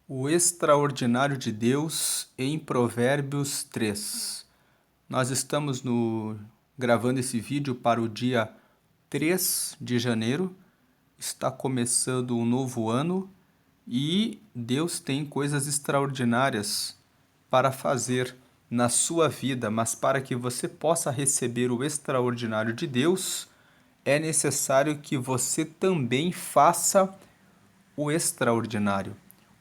O extraordinário de Deus em Provérbios 3. Nós estamos gravando esse vídeo para o dia 3 de janeiro. Está começando um novo ano e Deus tem coisas extraordinárias para fazer na sua vida, mas para que você possa receber o extraordinário de Deus, é necessário que você também faça o extraordinário.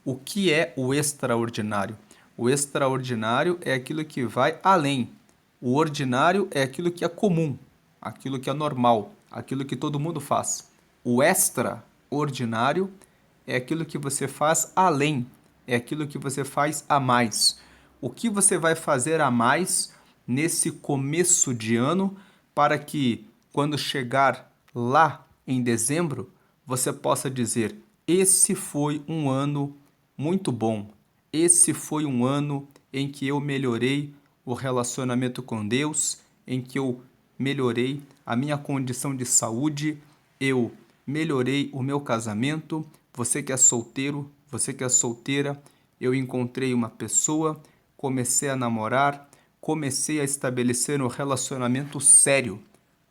O que é o extraordinário? O extraordinário é aquilo que vai além. O ordinário é aquilo que é comum, aquilo que é normal, aquilo que todo mundo faz. O extraordinário é aquilo que você faz além, é aquilo que você faz a mais. O que você vai fazer a mais nesse começo de ano para que, quando chegar lá em dezembro, você possa dizer: esse foi um ano muito bom. Esse foi um ano em que eu melhorei o relacionamento com Deus, em que eu melhorei a minha condição de saúde, eu melhorei o meu casamento. Você que é solteiro, você que é solteira, eu encontrei uma pessoa, comecei a namorar, comecei a estabelecer um relacionamento sério,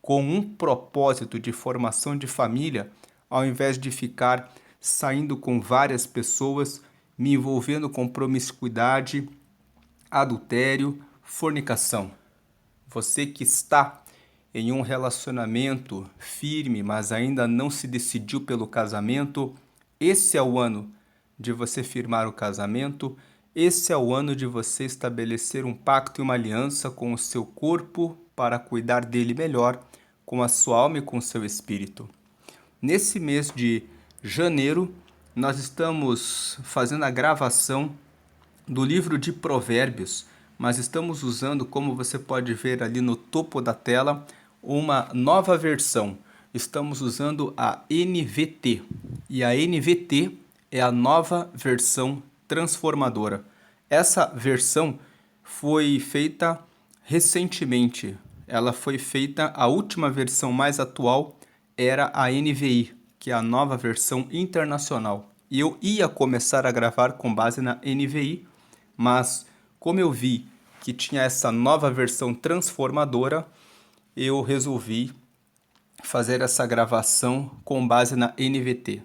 com um propósito de formação de família, ao invés de ficar saindo com várias pessoas, me envolvendo com promiscuidade, adultério, fornicação. Você que está em um relacionamento firme, mas ainda não se decidiu pelo casamento, esse é o ano de você firmar o casamento, esse é o ano de você estabelecer um pacto e uma aliança com o seu corpo para cuidar dele melhor, com a sua alma e com o seu espírito. Nesse mês de janeiro, nós estamos fazendo a gravação do livro de Provérbios, mas estamos usando, como você pode ver ali no topo da tela, uma nova versão. Estamos usando a NVT. E a NVT é a nova versão transformadora. Essa versão foi feita recentemente. Ela foi feita, a última versão mais atual era a NVI, que é a nova versão internacional. E eu ia começar a gravar com base na NVI, mas como eu vi que tinha essa nova versão transformadora, eu resolvi fazer essa gravação com base na NVT.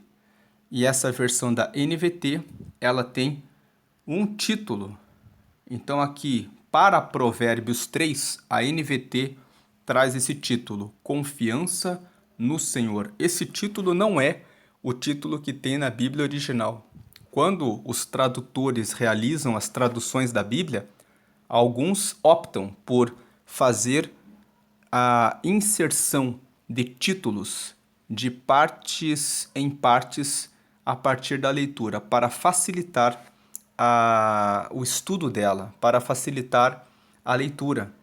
E essa versão da NVT, ela tem um título. Então aqui, para Provérbios 3, a NVT traz esse título: Confiança no Senhor. Esse título não é o título que tem na Bíblia original. Quando os tradutores realizam as traduções da Bíblia, alguns optam por fazer a inserção de títulos de partes em partes a partir da leitura, para facilitar o estudo dela, para facilitar a leitura.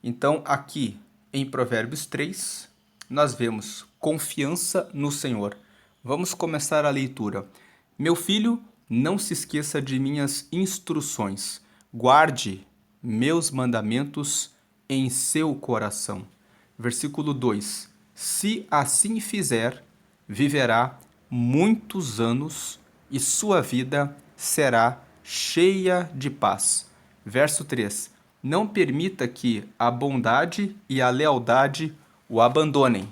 Então, aqui em Provérbios 3, nós vemos confiança no Senhor. Vamos começar a leitura. Meu filho, não se esqueça de minhas instruções. Guarde meus mandamentos em seu coração. Versículo 2. Se assim fizer, viverá muitos anos e sua vida será cheia de paz. Verso 3. Não permita que a bondade e a lealdade o abandonem.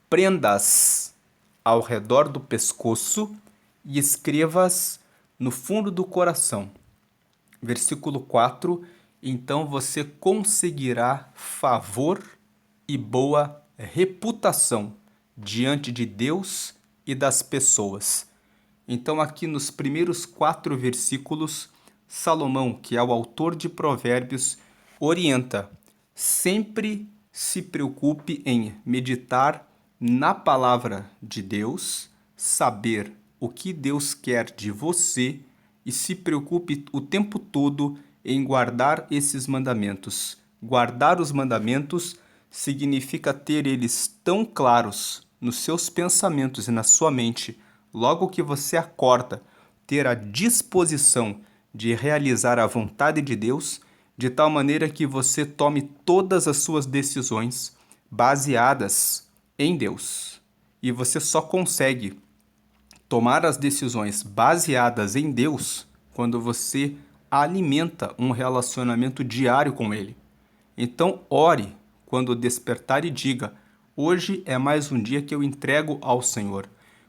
Prenda-as ao redor do pescoço e escreva-as no fundo do coração. Versículo 4. Então você conseguirá favor e boa reputação diante de Deus e das pessoas. Então, aqui nos primeiros 4 versículos, Salomão, que é o autor de Provérbios, orienta: sempre se preocupe em meditar na palavra de Deus, saber o que Deus quer de você e se preocupe o tempo todo em guardar esses mandamentos. Guardar os mandamentos significa ter eles tão claros nos seus pensamentos e na sua mente, logo que você acorda, ter a disposição de realizar a vontade de Deus, de tal maneira que você tome todas as suas decisões baseadas em Deus. E você só consegue tomar as decisões baseadas em Deus quando você alimenta um relacionamento diário com Ele. Então, ore quando despertar e diga: hoje é mais um dia que eu entrego ao Senhor.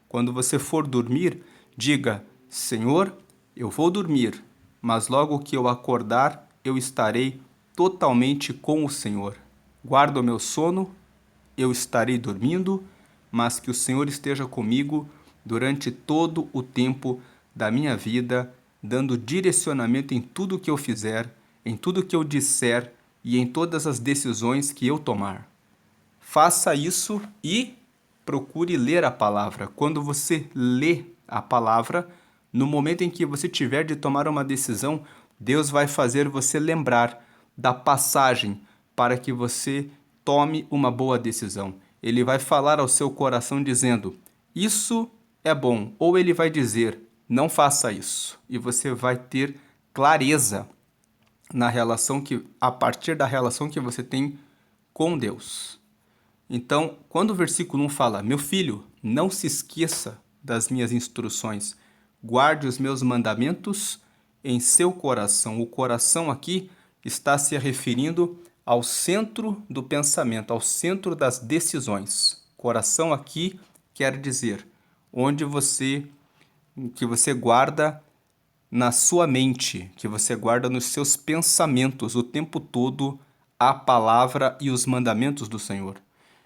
Quando você for dormir, diga: Senhor, eu vou dormir, mas logo que eu acordar, eu estarei totalmente com o Senhor. Guarda o meu sono, eu estarei dormindo, mas que o Senhor esteja comigo durante todo o tempo da minha vida, dando direcionamento em tudo que eu fizer, em tudo que eu disser e em todas as decisões que eu tomar. Faça isso e procure ler a palavra. Quando você lê a palavra, no momento em que você tiver de tomar uma decisão, Deus vai fazer você lembrar da passagem para que você tome uma boa decisão. Ele vai falar ao seu coração dizendo: isso é bom. Ou ele vai dizer: não faça isso. E você vai ter clareza na relação a partir da relação que você tem com Deus. Então, quando o versículo 1 fala: meu filho, não se esqueça das minhas instruções, guarde os meus mandamentos em seu coração. O coração aqui está se referindo ao centro do pensamento, ao centro das decisões. Coração aqui quer dizer que você guarda na sua mente, que você guarda nos seus pensamentos o tempo todo a palavra e os mandamentos do Senhor.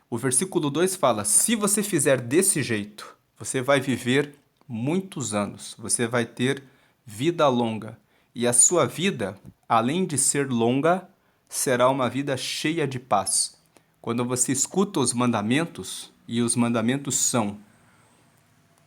O versículo 2 fala: se você fizer desse jeito, você vai viver muitos anos, você vai ter vida longa. E a sua vida, além de ser longa, será uma vida cheia de paz. Quando você escuta os mandamentos, e os mandamentos são: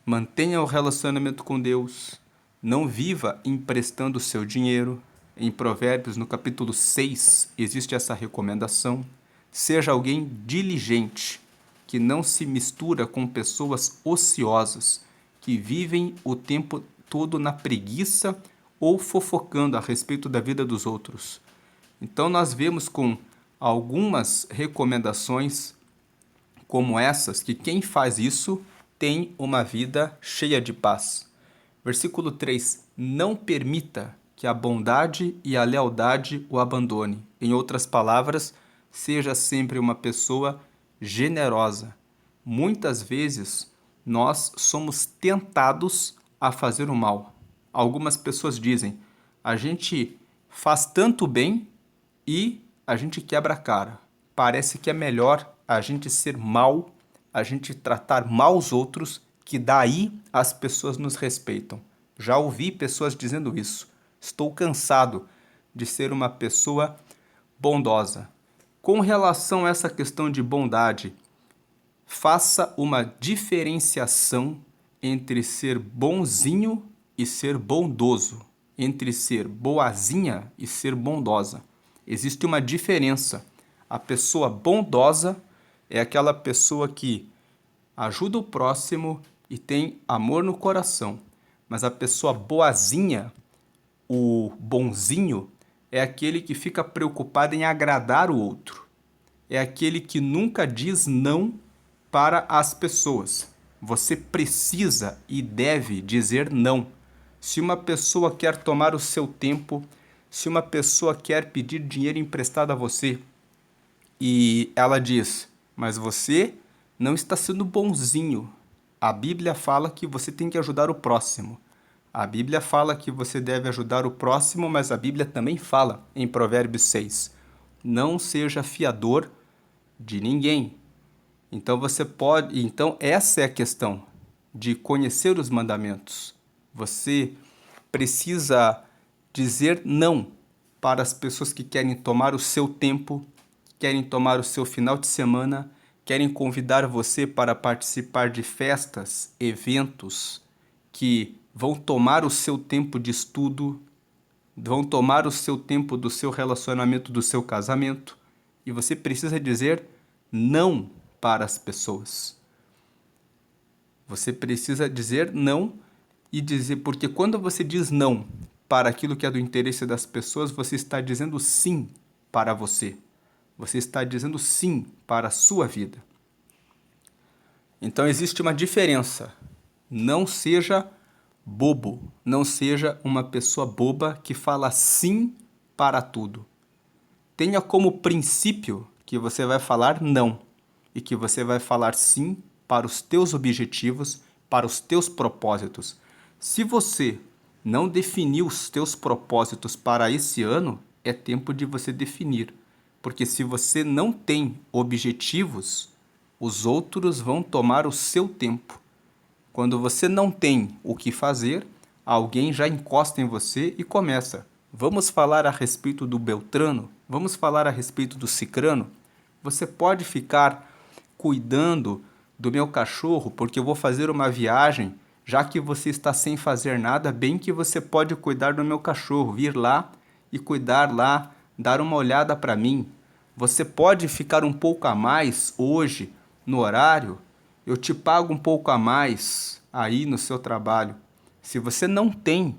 mantenha o relacionamento com Deus, não viva emprestando seu dinheiro. Em Provérbios, no capítulo 6, existe essa recomendação. Seja alguém diligente, que não se mistura com pessoas ociosas, que vivem o tempo todo na preguiça ou fofocando a respeito da vida dos outros. Então nós vemos com algumas recomendações como essas que quem faz isso tem uma vida cheia de paz. Versículo 3: não permita que a bondade e a lealdade o abandone. Em outras palavras, seja sempre uma pessoa generosa. Muitas vezes nós somos tentados a fazer o mal. Algumas pessoas dizem: a gente faz tanto bem e a gente quebra a cara. Parece que é melhor a gente ser mal, a gente tratar mal os outros, que daí as pessoas nos respeitam. Já ouvi pessoas dizendo isso. Estou cansado de ser uma pessoa bondosa. Com relação a essa questão de bondade, faça uma diferenciação entre ser bonzinho e ser bondoso, entre ser boazinha e ser bondosa. Existe uma diferença. A pessoa bondosa é aquela pessoa que ajuda o próximo e tem amor no coração. Mas a pessoa boazinha, o bonzinho, é aquele que fica preocupado em agradar o outro. É aquele que nunca diz não para as pessoas. Você precisa e deve dizer não. Se uma pessoa quer tomar o seu tempo, se uma pessoa quer pedir dinheiro emprestado a você e ela diz: mas você não está sendo bonzinho. A Bíblia fala que você tem que ajudar o próximo. A Bíblia fala que você deve ajudar o próximo, mas a Bíblia também fala em Provérbios 6: não seja fiador de ninguém. Então essa é a questão de conhecer os mandamentos. Você precisa dizer não para as pessoas que querem tomar o seu tempo, querem tomar o seu final de semana, querem convidar você para participar de festas, eventos que vão tomar o seu tempo de estudo, vão tomar o seu tempo do seu relacionamento, do seu casamento, e você precisa dizer não para as pessoas. Você precisa dizer não e dizer, porque quando você diz não para aquilo que é do interesse das pessoas, você está dizendo sim para você. Você está dizendo sim para a sua vida. Então existe uma diferença Não seja bobo, não seja uma pessoa boba que fala sim para tudo. Tenha como princípio que você vai falar não e que você vai falar sim para os teus objetivos, para os teus propósitos. Se você não definiu os teus propósitos para esse ano, é tempo de você definir. Porque se você não tem objetivos, os outros vão tomar o seu tempo. Quando você não tem o que fazer, alguém já encosta em você e começa. Vamos falar a respeito do Beltrano? Vamos falar a respeito do Cicrano? Você pode ficar cuidando do meu cachorro porque eu vou fazer uma viagem, já que você está sem fazer nada, bem que você pode cuidar do meu cachorro, vir lá e cuidar lá, dar uma olhada para mim. Você pode ficar um pouco a mais hoje no horário, eu te pago um pouco a mais aí no seu trabalho. Se você não tem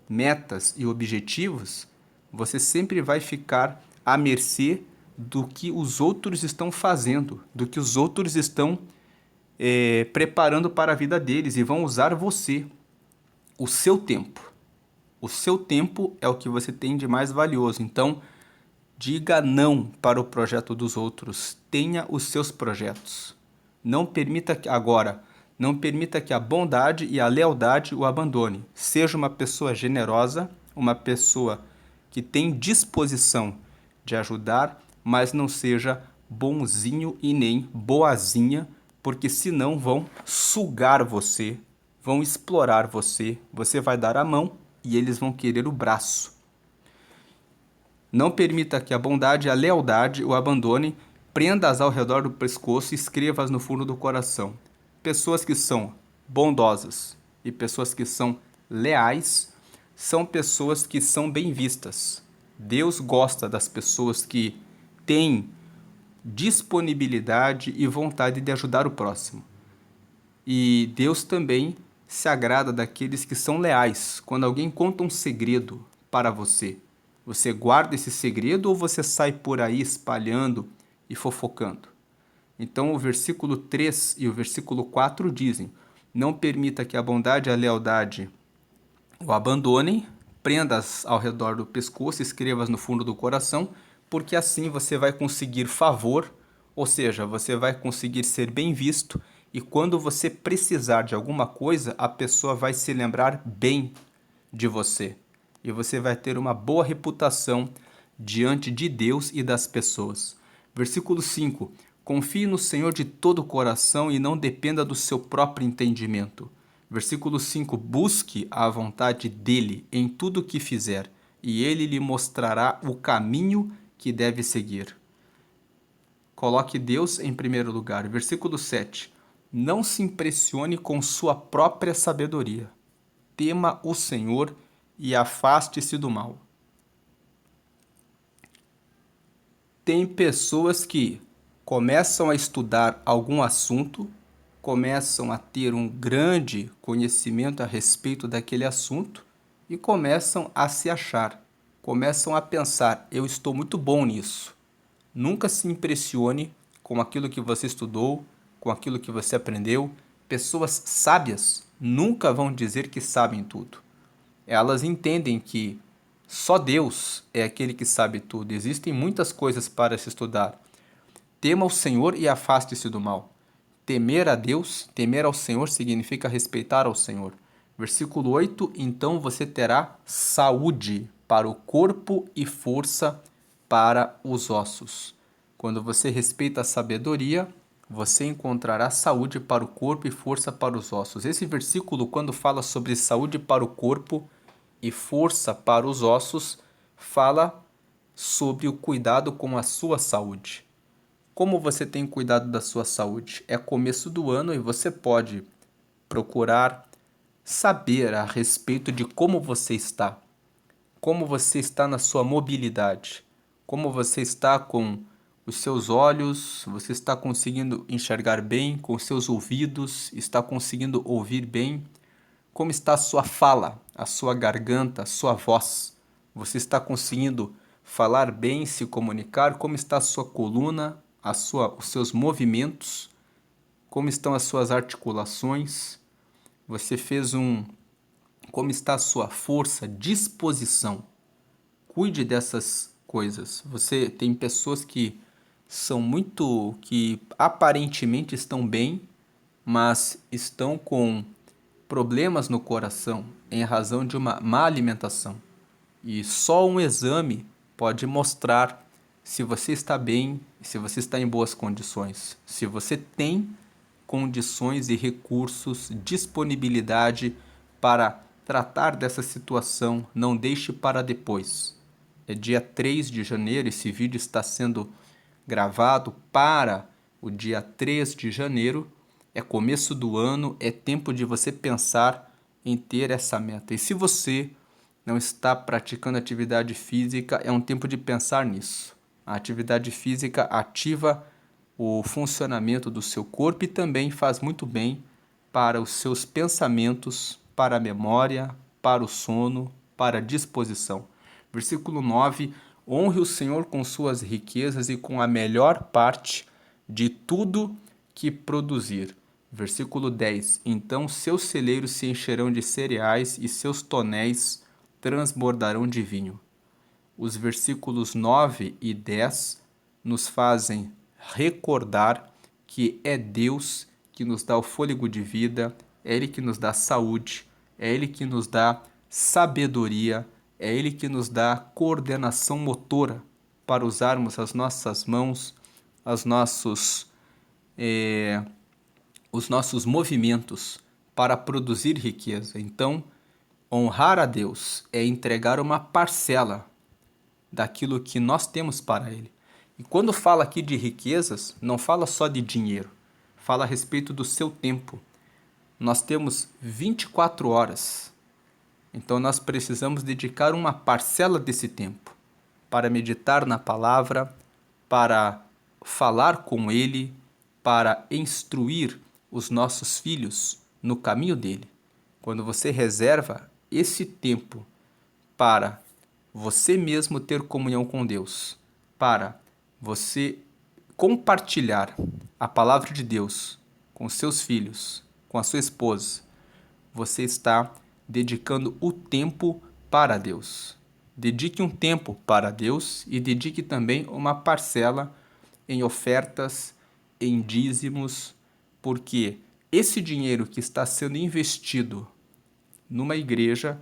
metas e objetivos, você sempre vai ficar à mercê do que os outros estão fazendo, do que os outros estão preparando para a vida deles e vão usar você, o seu tempo. O seu tempo é o que você tem de mais valioso. Então, diga não para o projeto dos outros. Tenha os seus projetos. Não permita que a bondade e a lealdade o abandone. Seja uma pessoa generosa, uma pessoa que tem disposição de ajudar, mas não seja bonzinho e nem boazinha, porque senão vão sugar você, vão explorar você, você vai dar a mão e eles vão querer o braço. Não permita que a bondade e a lealdade o abandonem, prenda-as ao redor do pescoço e escreva-as no fundo do coração. Pessoas que são bondosas e pessoas que são leais são pessoas que são bem vistas. Deus gosta das pessoas que têm disponibilidade e vontade de ajudar o próximo. E Deus também se agrada daqueles que são leais. Quando alguém conta um segredo para você, você guarda esse segredo ou você sai por aí espalhando e fofocando? Então o versículo 3 e o versículo 4 dizem: não permita que a bondade e a lealdade o abandonem, prendas ao redor do pescoço, escrevas no fundo do coração, porque assim você vai conseguir favor, ou seja, você vai conseguir ser bem visto, e quando você precisar de alguma coisa, a pessoa vai se lembrar bem de você. E você vai ter uma boa reputação diante de Deus e das pessoas. Versículo 5. Confie no Senhor de todo o coração e não dependa do seu próprio entendimento. Versículo 5. Busque a vontade dele em tudo o que fizer, e ele lhe mostrará o caminho que deve seguir. Coloque Deus em primeiro lugar. Versículo 7. Não se impressione com sua própria sabedoria. Tema o Senhor e afaste-se do mal. Tem pessoas que começam a estudar algum assunto, começam a ter um grande conhecimento a respeito daquele assunto e começam a se achar, começam a pensar: eu estou muito bom nisso. Nunca se impressione com aquilo que você estudou, com aquilo que você aprendeu. Pessoas sábias nunca vão dizer que sabem tudo. Elas entendem que só Deus é aquele que sabe tudo. Existem muitas coisas para se estudar. Tema o Senhor e afaste-se do mal. Temer a Deus, temer ao Senhor significa respeitar ao Senhor. Versículo 8, então você terá saúde para o corpo e força para os ossos. Quando você respeita a sabedoria, você encontrará saúde para o corpo e força para os ossos. Esse versículo, quando fala sobre saúde para o corpo e força para os ossos, fala sobre o cuidado com a sua saúde. Como você tem cuidado da sua saúde? É começo do ano e você pode procurar saber a respeito de como você está na sua mobilidade, como você está com os seus olhos, você está conseguindo enxergar bem, com os seus ouvidos, está conseguindo ouvir bem, como está a sua fala, a sua garganta, a sua voz, você está conseguindo falar bem, se comunicar, como está a sua coluna, os seus movimentos, como estão as suas articulações, Você fez como está a sua força, disposição. Cuide dessas coisas. Você tem pessoas que que aparentemente estão bem, mas estão com problemas no coração em razão de uma má alimentação. E só um exame pode mostrar se você está bem, se você está em boas condições, se você tem condições e recursos, disponibilidade para tratar dessa situação. Não deixe para depois. É dia 3 de janeiro, esse vídeo está sendo gravado para o dia 3 de janeiro. É começo do ano, é tempo de você pensar em ter essa meta. E se você não está praticando atividade física, é um tempo de pensar nisso. A atividade física ativa o funcionamento do seu corpo e também faz muito bem para os seus pensamentos, para a memória, para o sono, para a disposição. Versículo 9: honre o Senhor com suas riquezas e com a melhor parte de tudo que produzir. Versículo 10: então seus celeiros se encherão de cereais e seus tonéis transbordarão de vinho. Os versículos 9 e 10 nos fazem recordar que é Deus que nos dá o fôlego de vida, é Ele que nos dá saúde, é Ele que nos dá sabedoria, é Ele que nos dá coordenação motora para usarmos as nossas mãos, os nossos movimentos para produzir riqueza. Então, honrar a Deus é entregar uma parcela daquilo que nós temos para Ele. E quando fala aqui de riquezas, não fala só de dinheiro, fala a respeito do seu tempo. Nós temos 24 horas, então nós precisamos dedicar uma parcela desse tempo para meditar na palavra, para falar com Ele, para instruir os nossos filhos no caminho dele. Quando você reserva esse tempo para você mesmo ter comunhão com Deus, para você compartilhar a palavra de Deus com seus filhos, com a sua esposa, você está dedicando o tempo para Deus. Dedique um tempo para Deus e dedique também uma parcela em ofertas, em dízimos, porque esse dinheiro que está sendo investido numa igreja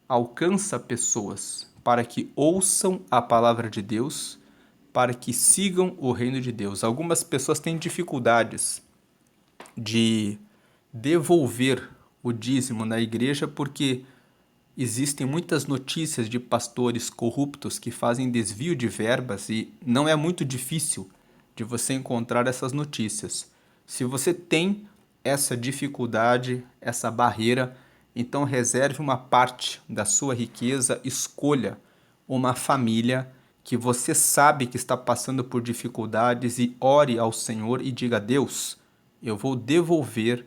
alcança pessoas para que ouçam a palavra de Deus, para que sigam o reino de Deus. Algumas pessoas têm dificuldades de devolver o dízimo na igreja porque existem muitas notícias de pastores corruptos que fazem desvio de verbas e não é muito difícil de você encontrar essas notícias. Se você tem essa dificuldade, essa barreira, então reserve uma parte da sua riqueza, escolha uma família que você sabe que está passando por dificuldades e ore ao Senhor e diga: Deus, eu vou devolver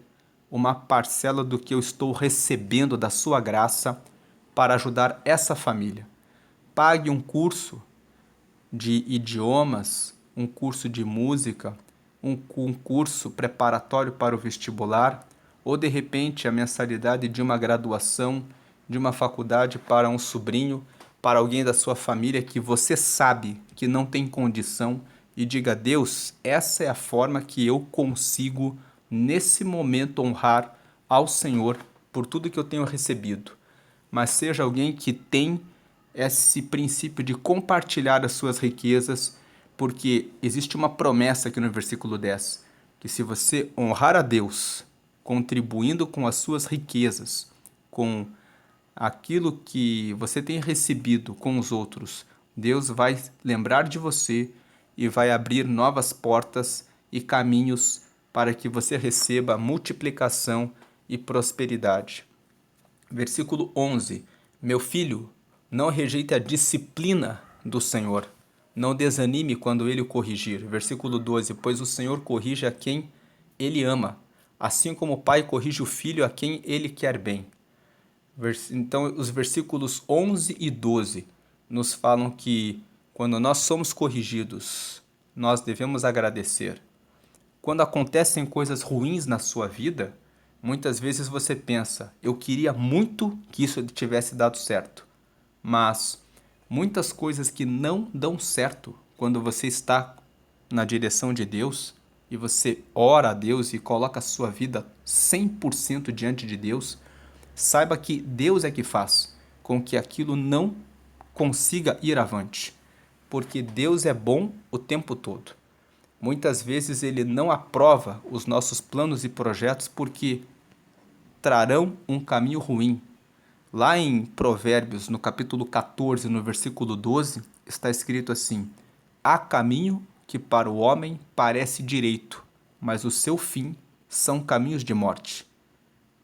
uma parcela do que eu estou recebendo da sua graça para ajudar essa família. Pague um curso de idiomas, um curso de música, um curso preparatório para o vestibular, ou de repente a mensalidade de uma graduação, de uma faculdade para um sobrinho, para alguém da sua família que você sabe que não tem condição, e diga: Deus, essa é a forma que eu consigo nesse momento honrar ao Senhor por tudo que eu tenho recebido. Mas seja alguém que tem esse princípio de compartilhar as suas riquezas, porque existe uma promessa aqui no versículo 10, que se você honrar a Deus, contribuindo com as suas riquezas, com aquilo que você tem recebido com os outros, Deus vai lembrar de você e vai abrir novas portas e caminhos para que você receba multiplicação e prosperidade. Versículo 11: meu filho, não rejeite a disciplina do Senhor, não desanime quando ele o corrigir. Versículo 12: pois o Senhor corrige a quem ele ama, assim como o pai corrige o filho a quem ele quer bem. Então, os versículos 11 e 12 nos falam que quando nós somos corrigidos, nós devemos agradecer. Quando acontecem coisas ruins na sua vida, Muitas vezes você pensa, eu queria muito que isso tivesse dado certo, mas muitas coisas que não dão certo quando você está na direção de Deus e você ora a Deus e coloca a sua vida 100% diante de Deus, saiba que Deus é que faz com que aquilo não consiga ir avante, porque Deus é bom o tempo todo. Muitas vezes ele não aprova os nossos planos e projetos porque trarão um caminho ruim. Lá em Provérbios, no capítulo 14, no versículo 12, está escrito assim: há caminho que para o homem parece direito, mas o seu fim são caminhos de morte.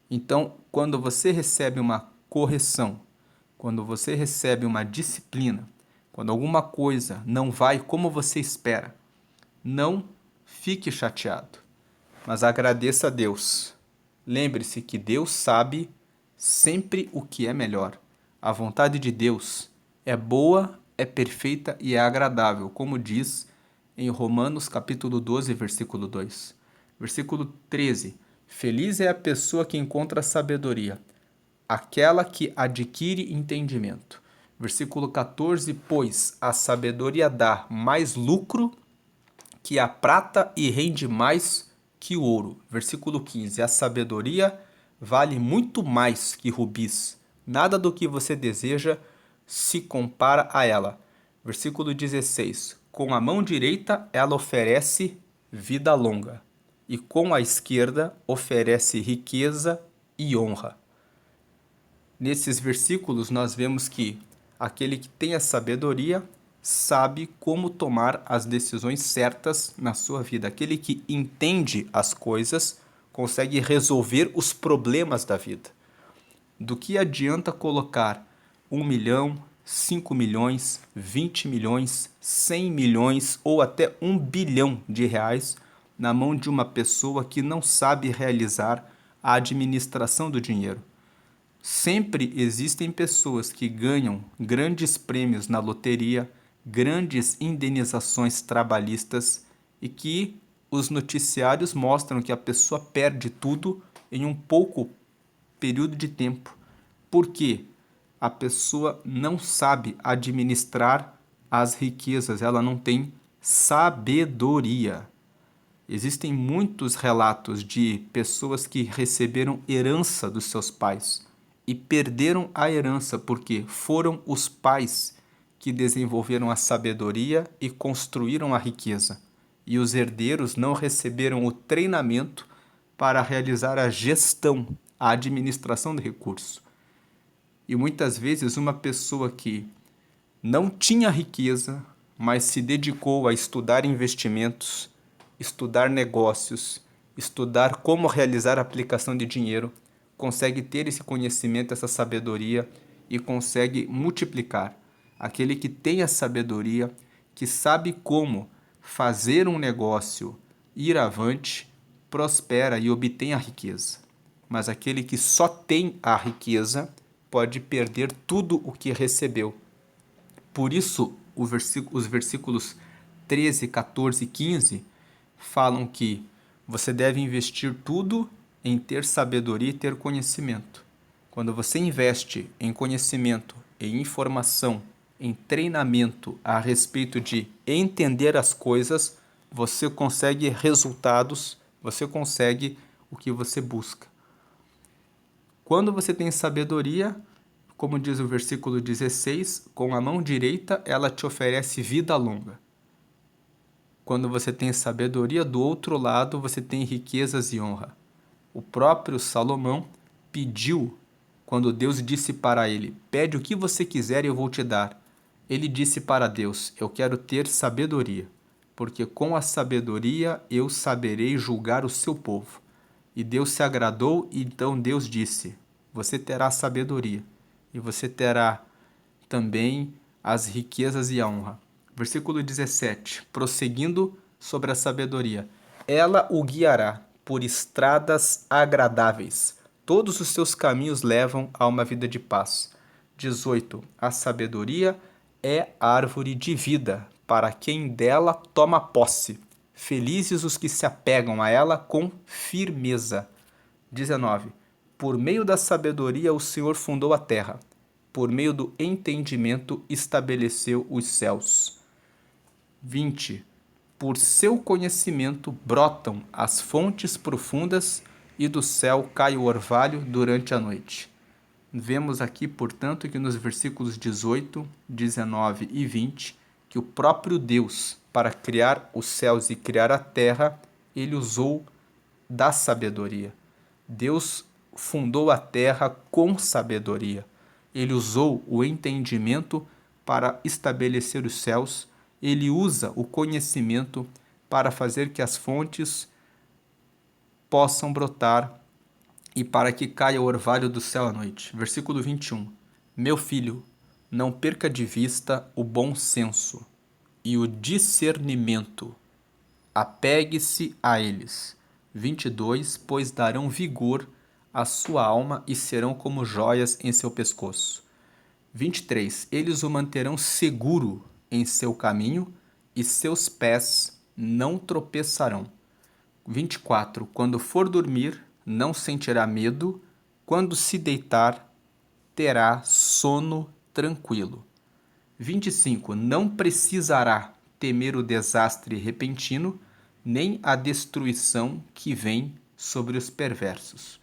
Então, quando você recebe uma correção, quando você recebe uma disciplina, quando alguma coisa não vai como você espera, não fique chateado, mas agradeça a Deus. Lembre-se que Deus sabe sempre o que é melhor. A vontade de Deus é boa, é perfeita e é agradável, como diz em Romanos capítulo 12, versículo 2. Versículo 13. Feliz é a pessoa que encontra sabedoria, aquela que adquire entendimento. Versículo 14. Pois a sabedoria dá mais lucro que a prata e rende mais que o ouro. Versículo 15. A sabedoria vale muito mais que rubis. Nada do que você deseja se compara a ela. Versículo 16. Com a mão direita ela oferece vida longa, e com a esquerda oferece riqueza e honra. Nesses versículos nós vemos que aquele que tem a sabedoria sabe como tomar as decisões certas na sua vida. Aquele que entende as coisas consegue resolver os problemas da vida. Do que adianta colocar 1 milhão, 5 milhões, 20 milhões, 100 milhões ou até 1 bilhão de reais na mão de uma pessoa que não sabe realizar a administração do dinheiro? Sempre existem pessoas que ganham grandes prêmios na loteria, grandes indenizações trabalhistas e que os noticiários mostram que a pessoa perde tudo em um pouco período de tempo. Por quê? A pessoa não sabe administrar as riquezas, ela não tem sabedoria. Existem muitos relatos de pessoas que receberam herança dos seus pais e perderam a herança porque foram os pais que desenvolveram a sabedoria e construíram a riqueza. E os herdeiros não receberam o treinamento para realizar a gestão, a administração de recursos. E muitas vezes uma pessoa que não tinha riqueza, mas se dedicou a estudar investimentos, estudar negócios, estudar como realizar a aplicação de dinheiro, consegue ter esse conhecimento, essa sabedoria e consegue multiplicar. Aquele que tem a sabedoria, que sabe como fazer um negócio ir avante, prospera e obtém a riqueza. Mas aquele que só tem a riqueza pode perder tudo o que recebeu. Por isso, os versículos 13, 14 e 15 falam que você deve investir tudo em ter sabedoria e ter conhecimento. Quando você investe em conhecimento, em informação, em treinamento a respeito de entender as coisas, você consegue resultados, você consegue o que você busca. Quando você tem sabedoria, como diz o versículo 16, com a mão direita ela te oferece vida longa. Quando você tem sabedoria, do outro lado você tem riquezas e honra. O próprio Salomão pediu, quando Deus disse para ele: pede o que você quiser e eu vou te dar. Ele disse para Deus: eu quero ter sabedoria, porque com a sabedoria eu saberei julgar o seu povo. E Deus se agradou, e então Deus disse: você terá sabedoria, e você terá também as riquezas e a honra. Versículo 17, prosseguindo sobre a sabedoria. Ela o guiará por estradas agradáveis. Todos os seus caminhos levam a uma vida de paz. 18. A sabedoria é árvore de vida para quem dela toma posse. Felizes os que se apegam a ela com firmeza. 19. Por meio da sabedoria o Senhor fundou a terra, por meio do entendimento estabeleceu os céus. 20. Por seu conhecimento brotam as fontes profundas e do céu cai o orvalho durante a noite. Vemos aqui, portanto, que nos versículos 18, 19 e 20, que o próprio Deus, para criar os céus e criar a terra, ele usou da sabedoria. Deus fundou a terra com sabedoria. Ele usou o entendimento para estabelecer os céus. Ele usa o conhecimento para fazer que as fontes possam brotar e para que caia o orvalho do céu à noite. Versículo 21. Meu filho, não perca de vista o bom senso e o discernimento. Apegue-se a eles. 22. Pois darão vigor à sua alma e serão como joias em seu pescoço. 23. Eles o manterão seguro em seu caminho e seus pés não tropeçarão. 24. Quando for dormir, não sentirá medo. Quando se deitar, terá sono tranquilo. 25. Não precisará temer o desastre repentino, nem a destruição que vem sobre os perversos.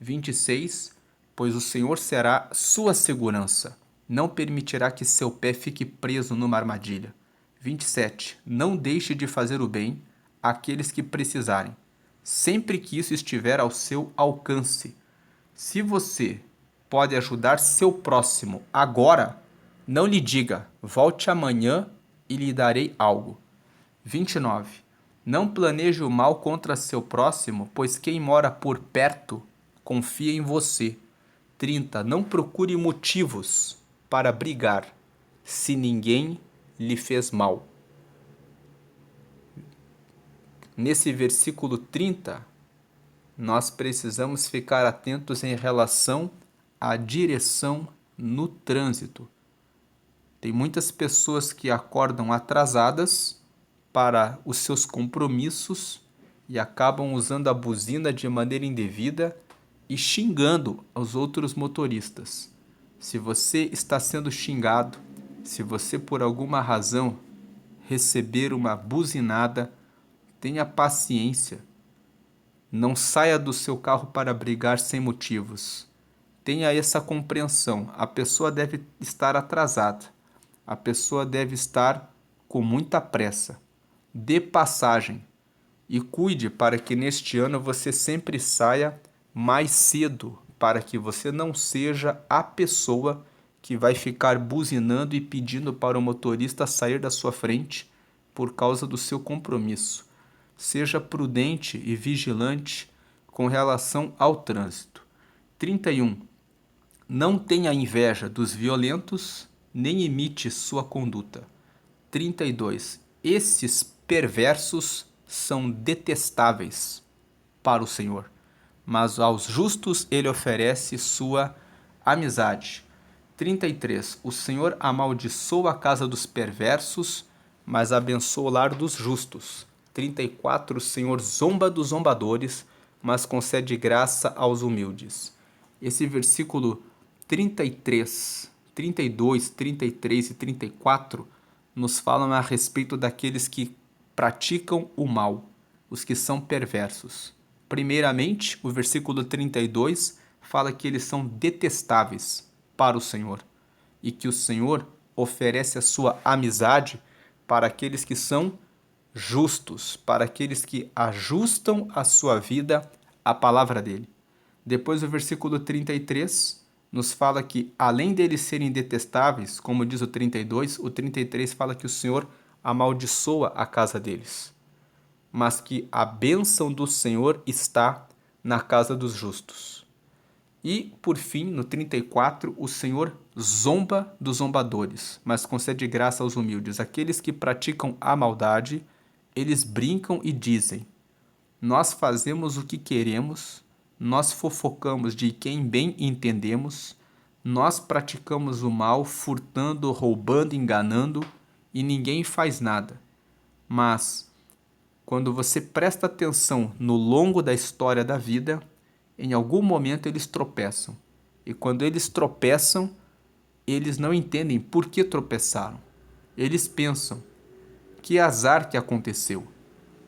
26. Pois o Senhor será sua segurança, não permitirá que seu pé fique preso numa armadilha. 27. Não deixe de fazer o bem àqueles que precisarem, sempre que isso estiver ao seu alcance. Se você pode ajudar seu próximo agora, não lhe diga, volte amanhã e lhe darei algo. 29. Não planeje o mal contra seu próximo, pois quem mora por perto confia em você. 30. Não procure motivos para brigar, se ninguém lhe fez mal. Nesse versículo 30, nós precisamos ficar atentos em relação à direção no trânsito. Tem muitas pessoas que acordam atrasadas para os seus compromissos e acabam usando a buzina de maneira indevida e xingando os outros motoristas. Se você está sendo xingado, se você por alguma razão receber uma buzinada, tenha paciência. Não saia do seu carro para brigar sem motivos. Tenha essa compreensão. A pessoa deve estar atrasada. A pessoa deve estar com muita pressa. Dê passagem e cuide para que neste ano você sempre saia mais cedo, para que você não seja a pessoa que vai ficar buzinando e pedindo para o motorista sair da sua frente por causa do seu compromisso. Seja prudente e vigilante com relação ao trânsito. 31. Não tenha inveja dos violentos, nem imite sua conduta. 32. Esses perversos são detestáveis para o Senhor, mas aos justos ele oferece sua amizade. 33. O Senhor amaldiçoa a casa dos perversos, mas abençoa o lar dos justos. 34. O Senhor zomba dos zombadores, mas concede graça aos humildes. Esse versículo 33, 32, 33 e 34 nos falam a respeito daqueles que praticam o mal, os que são perversos. Primeiramente, o versículo 32 fala que eles são detestáveis para o Senhor e que o Senhor oferece a sua amizade para aqueles que são justos, para aqueles que ajustam a sua vida à palavra dele. Depois o versículo 33 nos fala que, além deles serem detestáveis, como diz o 32, o 33 fala que o Senhor amaldiçoa a casa deles, mas que a bênção do Senhor está na casa dos justos. E, por fim, no 34, o Senhor zomba dos zombadores, mas concede graça aos humildes. Aqueles que praticam a maldade, eles brincam e dizem: nós fazemos o que queremos, nós fofocamos de quem bem entendemos, nós praticamos o mal, furtando, roubando, enganando, e ninguém faz nada. Mas, quando você presta atenção no longo da história da vida, em algum momento eles tropeçam. E quando eles tropeçam, eles não entendem por que tropeçaram. Eles pensam, que azar que aconteceu.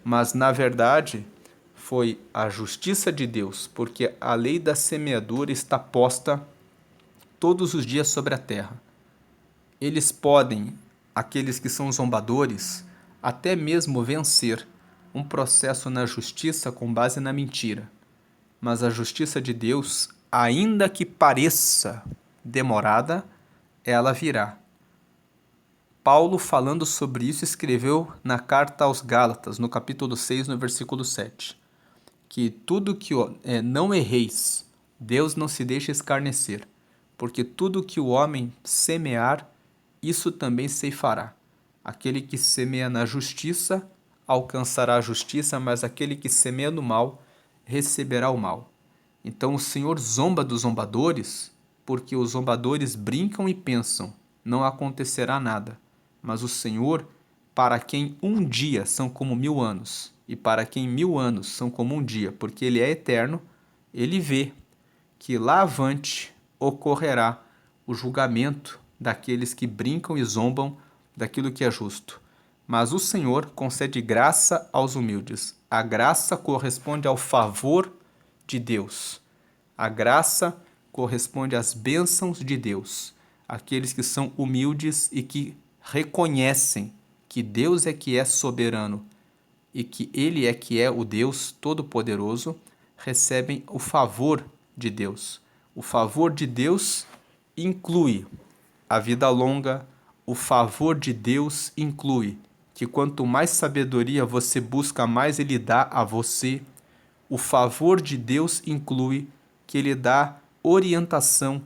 Mas, na verdade, foi a justiça de Deus, porque a lei da semeadura está posta todos os dias sobre a terra. Eles podem, aqueles que são zombadores, até mesmo vencer um processo na justiça com base na mentira. Mas a justiça de Deus, ainda que pareça demorada, ela virá. Paulo, falando sobre isso, escreveu na carta aos Gálatas, no capítulo 6, no versículo 7, que tudo que não erreis, Deus não se deixa escarnecer, porque tudo que o homem semear, isso também ceifará. Aquele que semeia na justiça, alcançará a justiça, mas aquele que semeia no mal, receberá o mal. Então o Senhor zomba dos zombadores, porque os zombadores brincam e pensam, não acontecerá nada. Mas o Senhor, para quem um dia são como 1000 anos, e para quem 1000 anos são como um dia, porque Ele é eterno, Ele vê que lá avante ocorrerá o julgamento daqueles que brincam e zombam daquilo que é justo. Mas o Senhor concede graça aos humildes. A graça corresponde ao favor de Deus. A graça corresponde às bênçãos de Deus. Aqueles que são humildes e que reconhecem que Deus é que é soberano e que Ele é que é o Deus Todo-Poderoso, recebem o favor de Deus. O favor de Deus inclui a vida longa. O favor de Deus inclui que quanto mais sabedoria você busca, mais Ele dá a você. O favor de Deus inclui que Ele dá orientação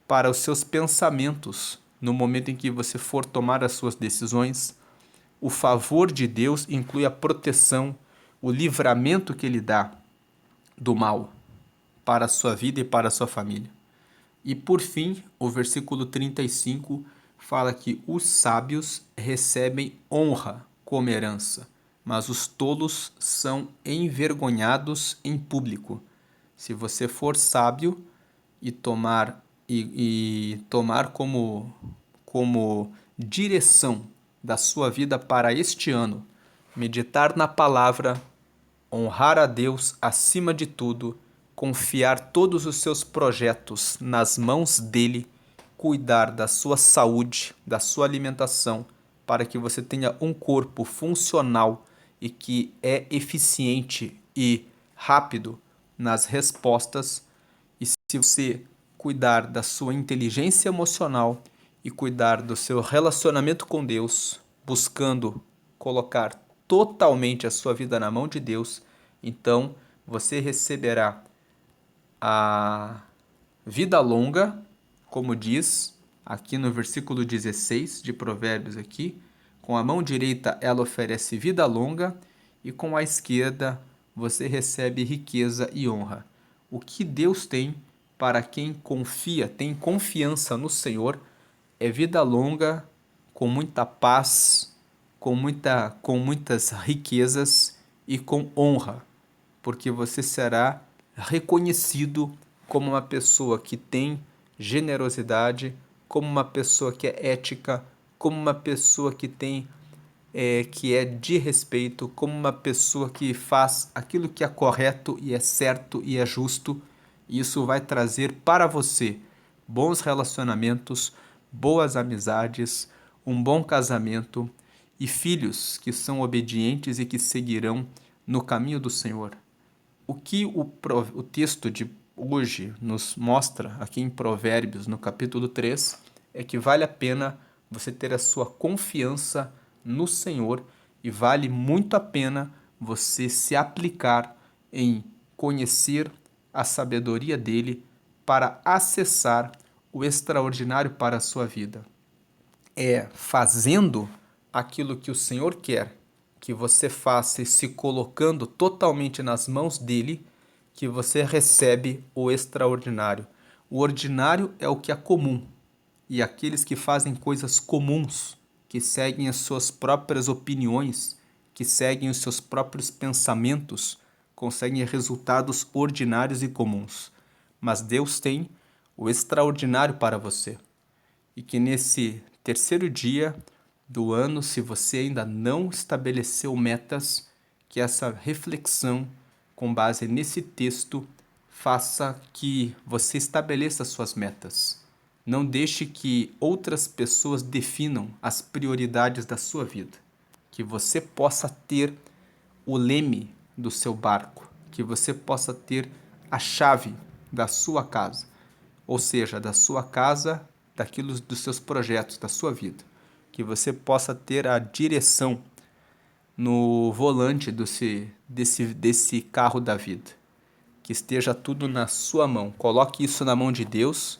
para os seus pensamentos no momento em que você for tomar as suas decisões. O favor de Deus inclui a proteção, o livramento que Ele dá do mal para a sua vida e para a sua família. E por fim, o versículo 35 fala que os sábios recebem honra como herança, mas os tolos são envergonhados em público. Se você for sábio e tomar como direção da sua vida para este ano, meditar na palavra, honrar a Deus acima de tudo, confiar todos os seus projetos nas mãos dele, cuidar da sua saúde, da sua alimentação, para que você tenha um corpo funcional e que é eficiente e rápido nas respostas. E se você cuidar da sua inteligência emocional e cuidar do seu relacionamento com Deus, buscando colocar totalmente a sua vida na mão de Deus, então você receberá a vida longa, como diz aqui no versículo 16 de Provérbios aqui. Com a mão direita ela oferece vida longa e com a esquerda você recebe riqueza e honra. O que Deus tem para quem confia, tem confiança no Senhor, é vida longa, com muita paz, com muitas riquezas e com honra, porque você será reconhecido como uma pessoa que tem generosidade, como uma pessoa que é ética, como uma pessoa que é de respeito, como uma pessoa que faz aquilo que é correto e é certo e é justo. Isso vai trazer para você bons relacionamentos, boas amizades, um bom casamento e filhos que são obedientes e que seguirão no caminho do Senhor. O que o texto de hoje nos mostra aqui em Provérbios, no capítulo 3, é que vale a pena você ter a sua confiança no Senhor e vale muito a pena você se aplicar em conhecer a sabedoria dele para acessar o extraordinário para a sua vida. É fazendo aquilo que o Senhor quer que você faça e se colocando totalmente nas mãos dele, que você recebe o extraordinário. O ordinário é o que é comum, e aqueles que fazem coisas comuns, que seguem as suas próprias opiniões, que seguem os seus próprios pensamentos, conseguem resultados ordinários e comuns. Mas Deus tem o extraordinário para você. E que nesse terceiro dia do ano, se você ainda não estabeleceu metas, que essa reflexão com base nesse texto faça que você estabeleça suas metas. Não deixe que outras pessoas definam as prioridades da sua vida. Que você possa ter o leme do seu barco, que você possa ter a chave da sua casa, ou seja, da sua casa, daquilo dos seus projetos, da sua vida, que você possa ter a direção no volante desse carro da vida, que esteja tudo na sua mão. Coloque isso na mão de Deus,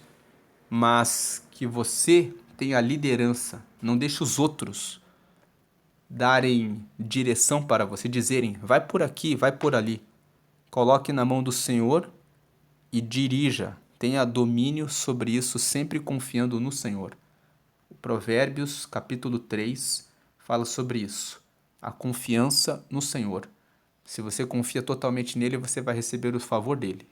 mas que você tenha a liderança, não deixe os outros darem direção para você, dizerem, vai por aqui, vai por ali. Coloque na mão do Senhor e dirija, tenha domínio sobre isso, sempre confiando no Senhor. O Provérbios, capítulo 3, fala sobre isso, a confiança no Senhor. Se você confia totalmente nele, você vai receber o favor dele.